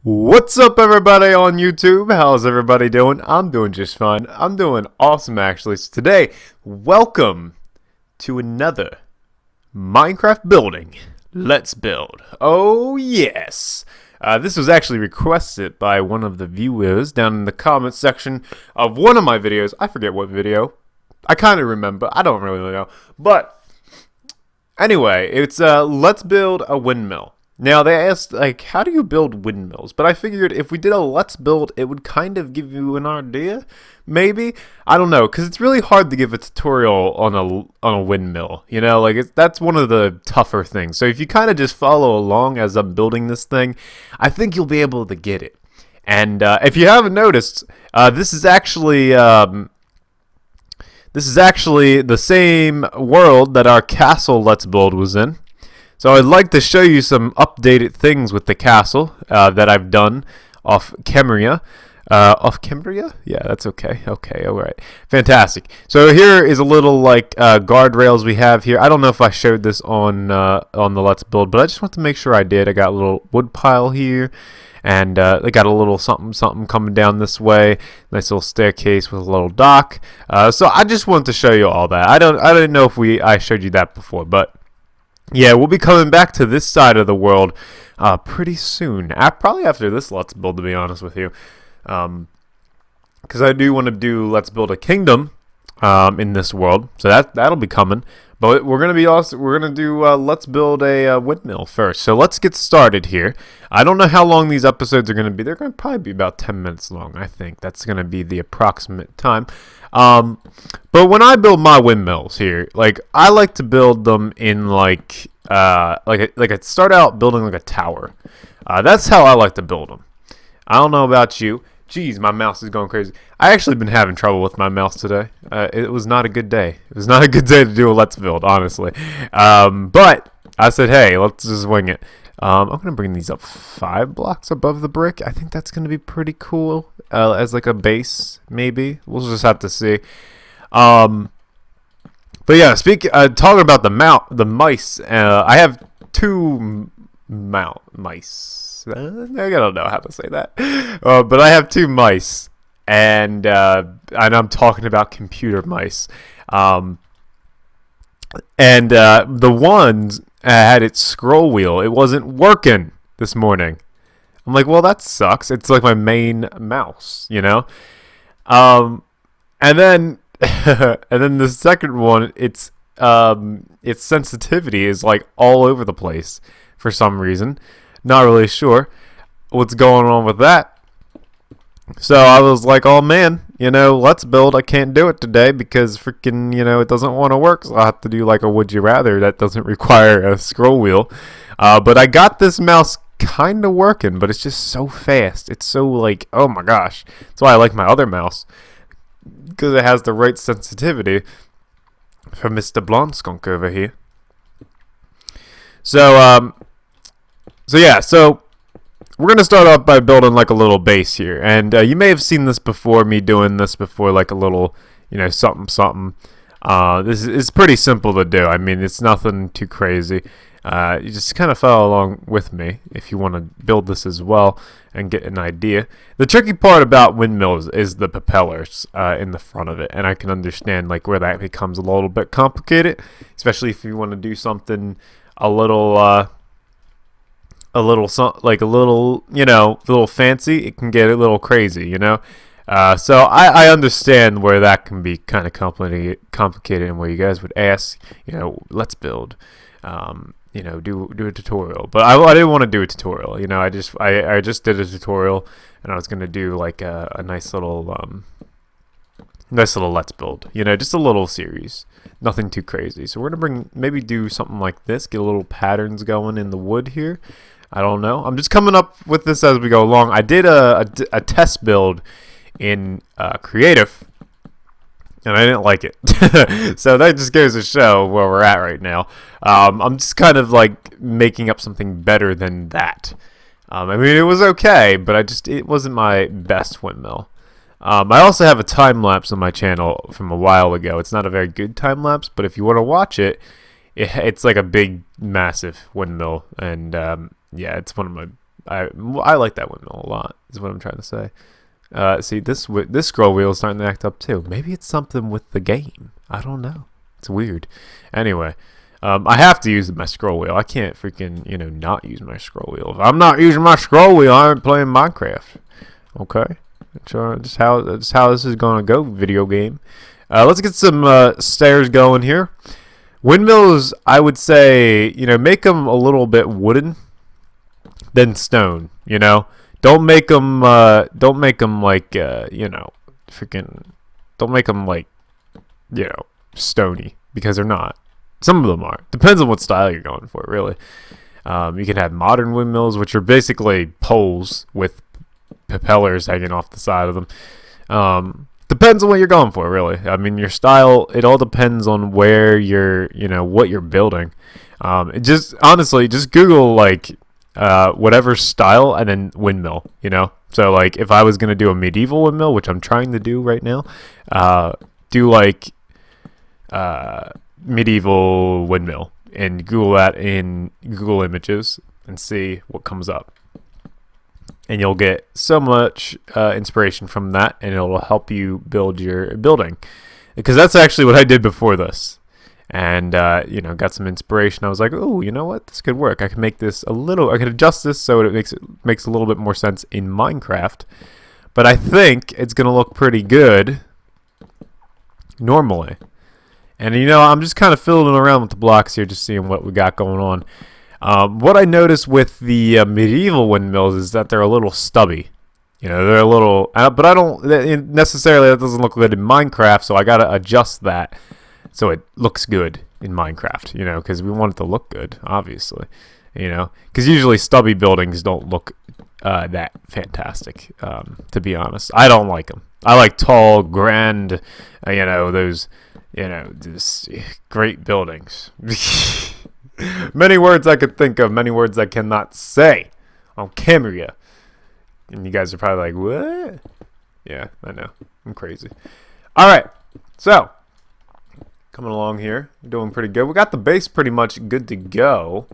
What's up, everybody on YouTube? How's everybody doing? I'm doing just fine. I'm doing awesome, actually. So today, welcome to another Minecraft building. Let's build. Oh, yes. This was actually requested by one of the viewers down in the comments section of one of my videos. I forget what video. I kind of remember. I don't really know. But anyway, it's let's build a windmill. Now, they asked, like, how do you build windmills? But I figured if we did a let's build, it would kind of give you an idea, maybe? I don't know, because it's really hard to give a tutorial on a windmill, you know? Like, that's one of the tougher things. So if you kind of just follow along as I'm building this thing, I think you'll be able to get it. And if you haven't noticed, this is actually the same world that our castle let's build was in. So I'd like to show you some updated things with the castle that I've done off camera. Off camera? Yeah, that's okay. Okay, all right. Fantastic. So here is a little like guardrails we have here. I don't know if I showed this on the Let's Build, but I just want to make sure I did. I got a little wood pile here, and they got a little something coming down this way. Nice little staircase with a little dock. So I just wanted to show you all that. I didn't know if I showed you that before, but yeah, we'll be coming back to this side of the world pretty soon. Probably after this Let's Build, to be honest with you. Because I do want to do Let's Build a Kingdom in this world. So that'll be coming. But we're gonna do Let's Build a windmill first. So let's get started here. I don't know how long these episodes are gonna be. They're gonna probably be about 10 minutes long. I think that's gonna be the approximate time. But when I build my windmills here, like I like to build them in like I start out building like a tower. That's how I like to build them. I don't know about you. Jeez, my mouse is going crazy. I actually been having trouble with my mouse today. It was not a good day. It was not a good day to do a Let's Build, honestly. But I said, hey, let's just wing it. I'm going to bring these up 5 blocks above the brick. I think that's going to be pretty cool as like a base, maybe. We'll just have to see. But yeah, talking about the mice, I have 2 mice. I don't know how to say that, but I have 2 mice, and I'm talking about computer mice, and the ones had its scroll wheel. It wasn't working this morning. I'm like, well, that sucks. It's like my main mouse, you know. And then the second one, its sensitivity is like all over the place for some reason. Not really sure what's going on with that. So I was like, oh man, Let's Build. I can't do it today because freaking, it doesn't want to work. So I have to do like a Would You Rather that doesn't require a scroll wheel. But I got this mouse kind of working, but it's just so fast. It's so like, oh my gosh. That's why I like my other mouse, because it has the right sensitivity for Mr. Blondskunk over here. So we're going to start off by building like a little base here. And you may have seen this before, me doing this before, like a little, something. This is pretty simple to do. I mean, it's nothing too crazy. You just kind of follow along with me if you want to build this as well and get an idea. The tricky part about windmills is the propellers in the front of it. And I can understand like where that becomes a little bit complicated, especially if you want to do something a little fancy. It can get a little crazy, so I understand where that can be kind of complicated and where you guys would ask, let's build, do a tutorial. But I didn't want to do a tutorial, I just did a tutorial, and I was gonna do like a nice little let's build, just a little series, nothing too crazy. So we're gonna maybe do something like this, get a little patterns going in the wood here. I don't know. I'm just coming up with this as we go along. I did a test build in Creative, and I didn't like it. So that just goes to show where we're at right now. I'm just kind of like making up something better than that. I mean, it was okay, but it wasn't my best windmill. I also have a time lapse on my channel from a while ago. It's not a very good time lapse, but if you want to watch it's like a big, massive windmill, and yeah, it's one of I like that windmill a lot. Is what I'm trying to say. See, this scroll wheel is starting to act up too. Maybe it's something with the game. I don't know. It's weird. Anyway, I have to use my scroll wheel. I can't freaking not use my scroll wheel. If I'm not using my scroll wheel, I aren't playing Minecraft. Okay, so just how this is gonna go. Video game. Let's get some stairs going here. Windmills, I would say, make them a little bit wooden than stone. Don't make them like freaking. Don't make them like stony, because they're not. Some of them are. Depends on what style you're going for, really. You can have modern windmills, which are basically poles with propellers hanging off the side of them. Depends on what you're going for, really. I mean, your style, it all depends on where you're, what you're building. Honestly, just Google, like, whatever style and then windmill, So, like, if I was going to do a medieval windmill, which I'm trying to do right now, do, like, medieval windmill and Google that in Google Images and see what comes up. And you'll get so much inspiration from that, and it'll help you build your building. Because that's actually what I did before this. And, got some inspiration. I was like, oh, you know what? This could work. I can make this I could adjust this so it makes a little bit more sense in Minecraft. But I think it's going to look pretty good normally. And, I'm just kind of fiddling around with the blocks here, just seeing what we got going on. What I noticed with the medieval windmills is that they're a little stubby. They're a little, but I don't necessarily, that doesn't look good in Minecraft, so I got to adjust that so it looks good in Minecraft, because we want it to look good, obviously, because usually stubby buildings don't look that fantastic, to be honest. I don't like them. I like tall, grand, those, just great buildings. Many words I could think of, many words I cannot say on camera. And you guys are probably like, what? Yeah, I know. I'm crazy. All right. So, coming along here. We're doing pretty good. We got the base pretty much good to go.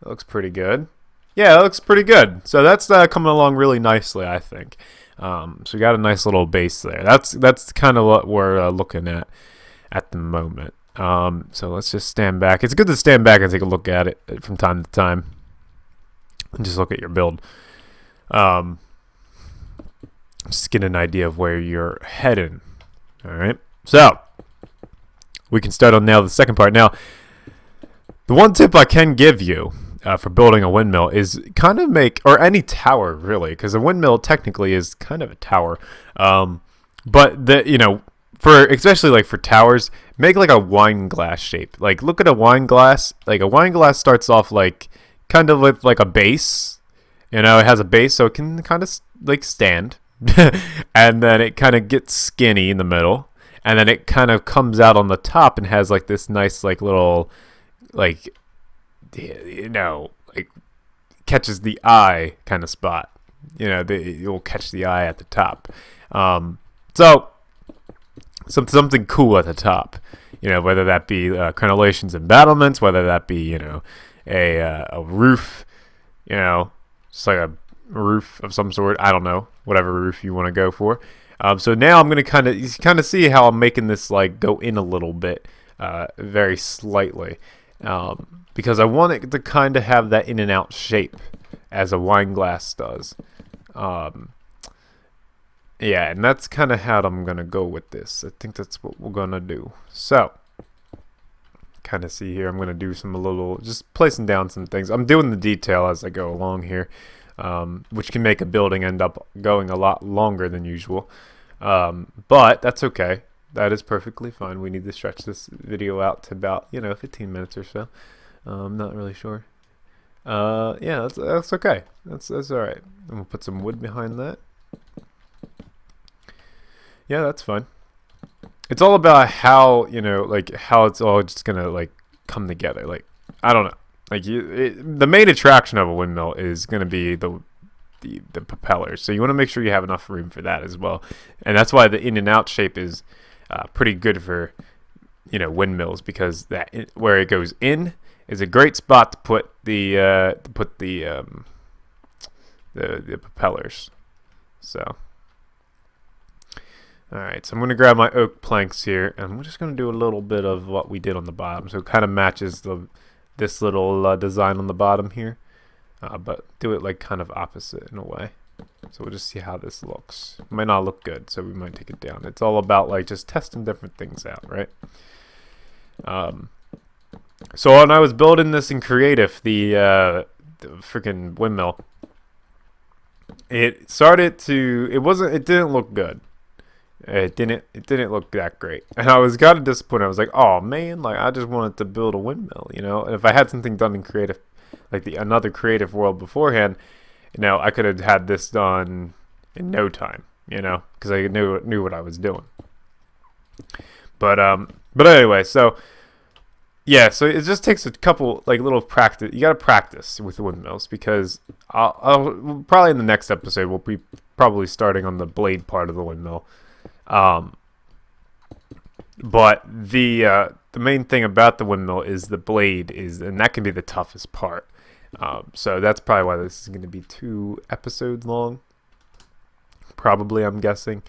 That looks pretty good. Yeah, that looks pretty good. So that's coming along really nicely, I think. So we got a nice little base there. That's kind of what we're looking at the moment. So let's just stand back. It's good to stand back and take a look at it from time to time and just look at your build. Just get an idea of where you're heading. All right. So we can start on now the second part. Now, the one tip I can give you for building a windmill is kind of or any tower really, because a windmill technically is kind of a tower. But especially like for towers, make like a wine glass shape. Like look at a wine glass. Like a wine glass starts off like kind of with like a base. It has a base so it can kind of like stand. And then it kind of gets skinny in the middle. And then it kind of comes out on the top and has like this nice like little like like catches the eye kind of spot. It will catch the eye at the top. So something cool at the top, whether that be crenellations and battlements, whether that be a roof, just like a roof of some sort. I don't know, whatever roof you want to go for. So now I'm gonna kind of see how I'm making this like go in a little bit, very slightly, because I want it to kind of have that in and out shape as a wine glass does. Yeah, and that's kind of how I'm going to go with this. I think that's what we're going to do. So, kind of see here, I'm going to do just placing down some things. I'm doing the detail as I go along here, which can make a building end up going a lot longer than usual. But that's okay. That is perfectly fine. We need to stretch this video out to about, 15 minutes or so. I'm not really sure. Yeah, that's okay. That's all right. I'm going to put some wood behind that. Yeah, that's fine. It's all about how, how it's all just going to, come together. I don't know. The main attraction of a windmill is going to be the propellers. So you want to make sure you have enough room for that as well. And that's why the in and out shape is pretty good for, windmills, because where it goes in is a great spot to put the the propellers. So. Alright, so I'm going to grab my oak planks here, and we're just going to do a little bit of what we did on the bottom. So it kind of matches this little design on the bottom here, but do it like kind of opposite in a way. So we'll just see how this looks. It might not look good, so we might take it down. It's all about like just testing different things out, right? So when I was building this in creative, the freaking windmill, it didn't look good. It didn't look that great, and I was kind of disappointed. I was like, oh man, like I just wanted to build a windmill, you know. And if I had something done in creative, like another creative world beforehand, you know, I could have had this done in no time, you know, because I knew what I was doing. But anyway, so yeah, so it just takes a couple like little practice. You got to practice with windmills, because I'll probably in the next episode we'll be probably starting on the blade part of the windmill. But the main thing about the windmill is the blade and that can be the toughest part. So that's probably why this is going to be 2 episodes long. Probably, I'm guessing.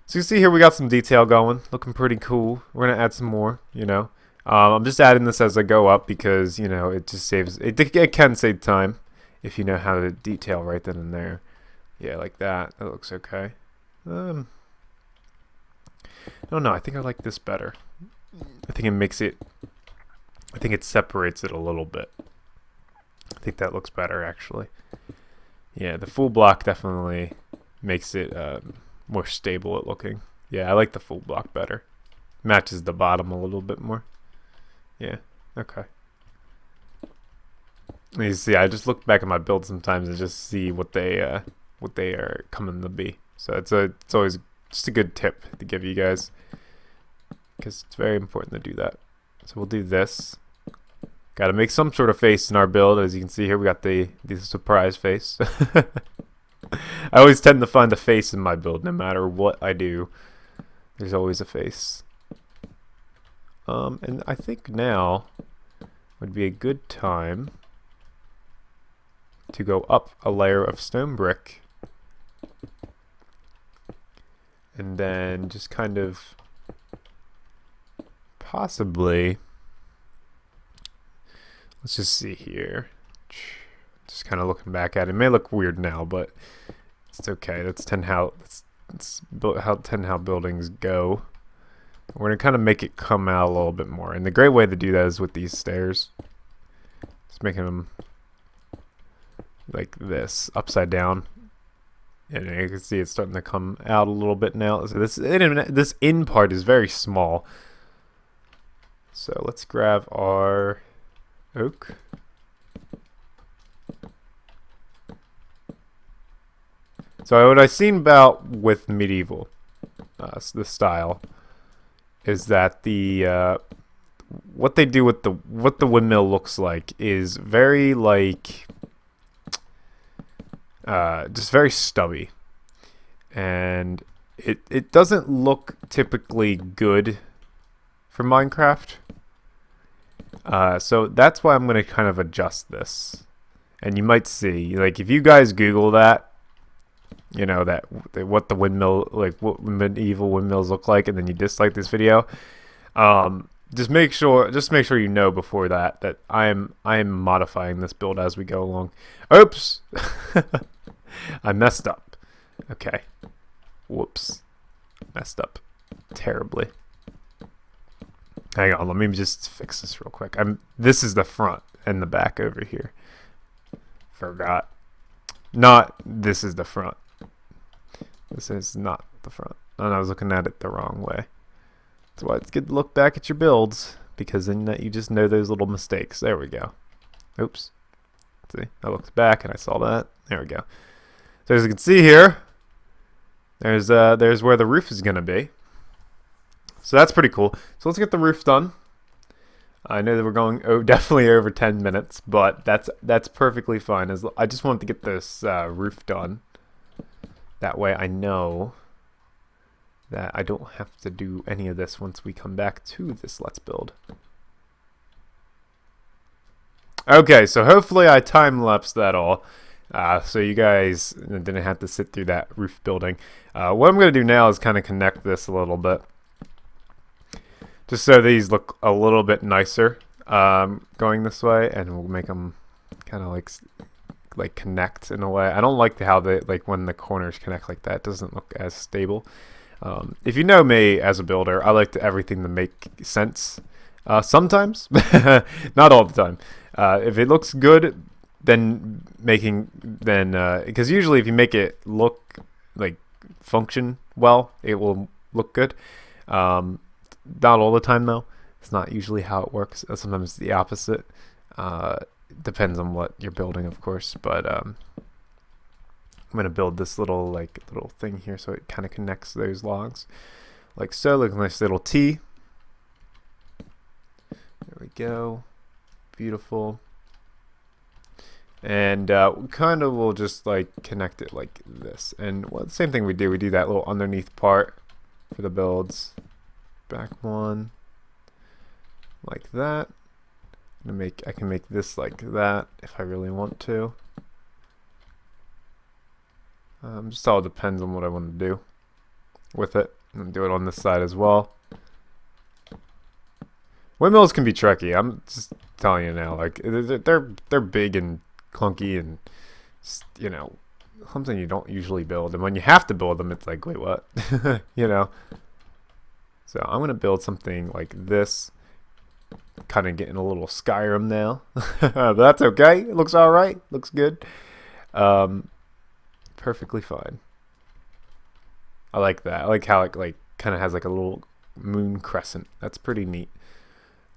So you see here we got some detail going, looking pretty cool. We're going to add some more, you know. I'm just adding this as I go up because, you know, it just saves, it can save time if you know how to detail right then and there. Yeah, like that. That looks okay. I don't know. I think I like this better. I think it separates it a little bit. I think that looks better, actually. Yeah, the full block definitely makes it more stable at looking. Yeah, I like the full block better. Matches the bottom a little bit more. Yeah, okay. You see, I just look back at my build sometimes and just see what they are coming to be. So it's always just a good tip to give you guys, because it's very important to do that. So we'll do this. Got to make some sort of face in our build. As you can see here, we got the surprise face. I always tend to find a face in my build, no matter what I do. There's always a face. And I think now would be a good time to go up a layer of stone brick, and then just kind of possibly, let's just see here, just kind of looking back at it. It may look weird now, but it's okay. That's how buildings go. We're gonna kind of make it come out a little bit more, and the great way to do that is with these stairs. Just making them like this, upside down, and you can see it's starting to come out a little bit now. So this in part is very small. So let's grab our oak. So what I've seen about with medieval, the style, is that what they do with what the windmill looks like is very like just very stubby, and it doesn't look typically good for Minecraft. So that's why I'm gonna kind of adjust this, and you might see, like, if you guys Google that, you know, what the windmill, like what medieval windmills look like, and then you dislike this video, just make sure you know before that I am modifying this build as we go along. Oops. I messed up. Okay. Whoops. Messed up terribly. Hang on, let me just fix this real quick. This is the front and the back over here. Forgot. This is the front. This is not the front. And I was looking at it the wrong way. That's why it's good to look back at your builds, because then you just know those little mistakes. There we go. Oops. See, I looked back and I saw that. There we go. So as you can see here, there's where the roof is gonna be. So that's pretty cool. So let's get the roof done. I know that we're going definitely over 10 minutes, but that's perfectly fine. I just wanted to get this roof done. That way I know that I don't have to do any of this once we come back to this Let's Build. Okay, so hopefully I time-lapsed that all. So you guys didn't have to sit through that roof building. What I'm going to do now is kind of connect this a little bit, just so these look a little bit nicer going this way, and we'll make them kind of like connect in a way. I don't like how they like when the corners connect like that. It doesn't look as stable. If you know me as a builder, I like everything to make sense. Sometimes, not all the time. If it looks good, then because usually if you make it look like function well, it will look good. Not all the time though. It's not usually how it works. Sometimes it's the opposite. Depends on what you're building, of course. But I'm gonna build this little thing here so it kind of connects those logs, like so. Look, nice little T. There we go. Beautiful. And kind of will just like connect it like this. And the same thing we do that little underneath part for the builds. Back one. Like that. I can make this like that if I really want to. Just all depends on what I want to do with it. And do it on this side as well. Windmills can be tricky. I'm just telling you now. Like they're big and clunky and something you don't usually build. And when you have to build them, it's like, wait, what? So I'm gonna build something like this. Kind of getting a little Skyrim now, but that's okay. It looks all right. Looks good. Perfectly fine. I like that. I like how it like kind of has like a little moon crescent. That's pretty neat.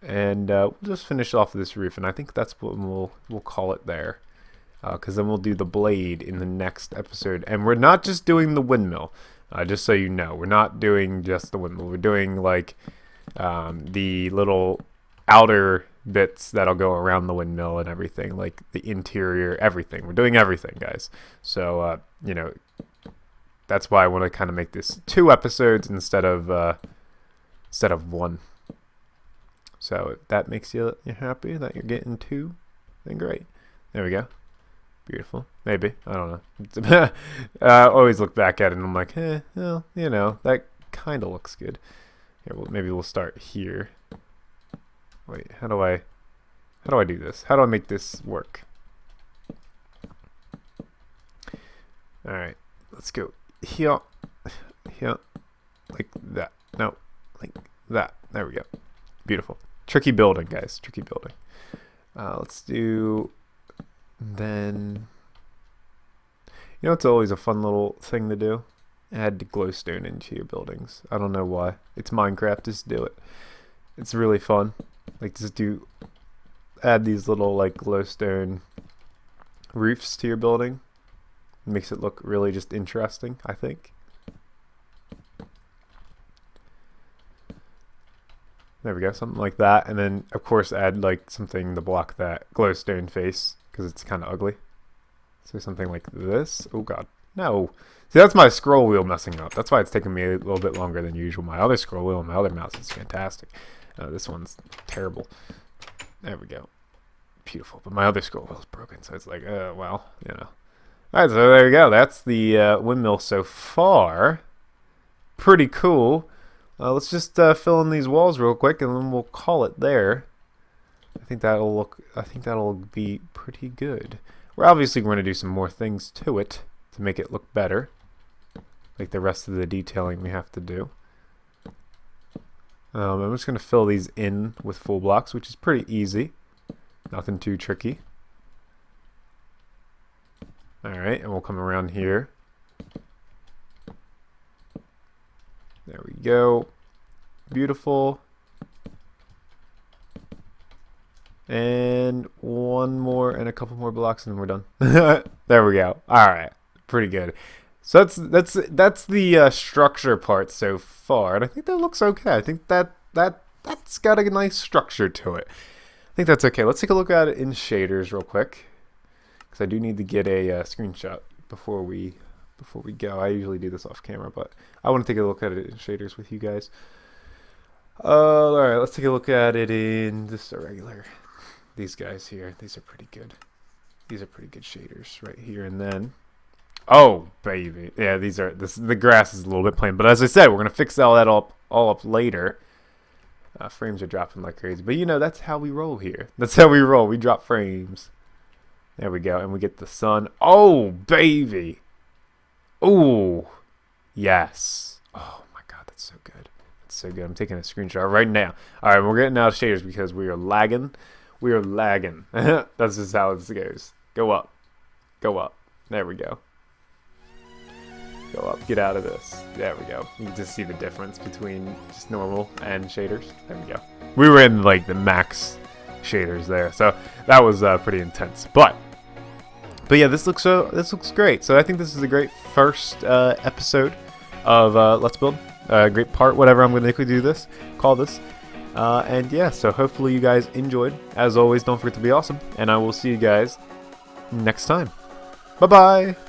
And we'll just finish off this roof, and I think that's what we'll call it there, because then we'll do the blade in the next episode. And we're not just doing the windmill. Just so you know, we're not doing just the windmill. We're doing like the little outer bits that'll go around the windmill and everything, like the interior, everything. We're doing everything, guys. So that's why I want to kind of make this 2 episodes instead of 1. So if that makes you happy that you're getting 2, then great. There we go. Beautiful. Maybe. I don't know. I always look back at it and I'm like, well, that kind of looks good. Here, maybe we'll start here. Wait, how do I do this? How do I make this work? Alright, let's go here, like that. No, like that. There we go. Beautiful. Tricky building, guys. Tricky building. Let's do then. It's always a fun little thing to do. Add glowstone into your buildings. I don't know why. It's Minecraft. Just do it. It's really fun. Like just add these little like glowstone roofs to your building. It makes it look really just interesting, I think. There we go, something like that. And then of course add like something to block that glowstone face because it's kind of ugly. So something like this. Oh god, no. See, that's my scroll wheel messing up. That's why it's taking me a little bit longer than usual. My other scroll wheel and my other mouse is fantastic. This one's terrible. There we go. Beautiful. But my other scroll wheel is broken, so it's like, well, Alright, so there you go. That's the windmill so far. Pretty cool. Let's just fill in these walls real quick, and then we'll call it there. I think that'll be pretty good. We're obviously going to do some more things to it to make it look better, like the rest of the detailing we have to do. I'm just going to fill these in with full blocks, which is pretty easy. Nothing too tricky. Alright, and we'll come around here. There we go. Beautiful. And one more and a couple more blocks and then we're done. There we go. Alright, pretty good. So that's the structure part so far, and I think that looks okay. I think that's got a nice structure to it. I think that's okay. Let's take a look at it in shaders real quick, because I do need to get a screenshot before we go. I usually do this off camera, but I want to take a look at it in shaders with you guys. All right, let's take a look at it in just a regular. These guys here, these are pretty good. These are pretty good shaders right here and then. Oh, baby. Yeah, the grass is a little bit plain. But as I said, we're going to fix all that all up later. Frames are dropping like crazy. But, you know, that's how we roll here. That's how we roll. We drop frames. There we go. And we get the sun. Oh, baby. Oh, yes. Oh, my God. That's so good. That's so good. I'm taking a screenshot right now. All right, we're getting out of shaders because we are lagging. We are lagging. That's just how this goes. Go up. Go up. There we go. Go up. Get out of this. There we go. You can just see the difference between just normal and shaders. There we go. We were in like the max shaders there, so that was pretty intense. But yeah, this looks great. So I think this is a great first episode of Let's Build. Great part, whatever I'm going to do this, call this. And yeah, so hopefully you guys enjoyed. As always, don't forget to be awesome, and I will see you guys next time. Bye-bye!